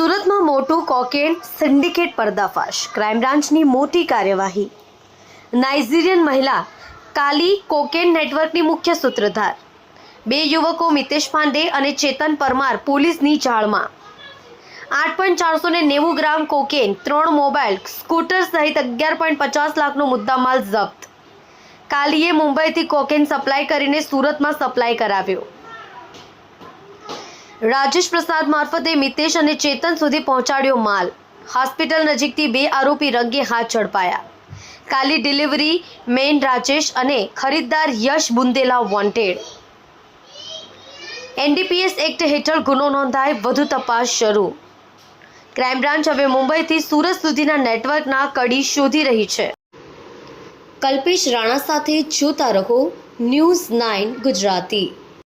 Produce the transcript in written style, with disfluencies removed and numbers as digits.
સુરતમાં મોટું cocaine syndicate પર્દાફાશ, ક્રાઇમ બ્રાન્ચની મોટી કાર્યવાહી। નાઇજીરિયન મહિલા કાલી કોકેન નેટવર્કની મુખ્ય સૂત્રધાર। બે યુવકો મિતેશ પાંડે અને ચેતન પરમાર પોલીસની જાળમાં। 8.490 ગ્રામ કોકેન, 3 મોબાઈલ, સ્કૂટર સહિત 11.50 લાખનો મુદ્દામાલ જપ્ત। કાલીએ મુંબઈથી કોકેન સપ્લાય કરીને સુરતમાં સપ્લાય કરાવ્યો। રાજેશ પ્રસાદ મારફતે મિતેશ અને ચેતન સુધી પહોંચાડ્યો માલ। હોસ્પિટલ નજીકથી 2 આરોપી રંગે હાથ ઝડપાયા। કાલી ડિલિવરી મેન રાજેશ અને ખરીદદાર યશ બુંદેલા વોન્ટેડ। એનડીપીએસ એક્ટ હેઠળ ગુનો નોંધાઈ વધુ તપાસ શરૂ। ક્રાઇમ બ્રાન્ચ હવે મુંબઈથી સુરત સુધીના નેટવર્કના કડી શોધી રહી છે। કલ્પેશ રાણા સાથે જોતા રહો ન્યૂઝ 9 ગુજરાતી।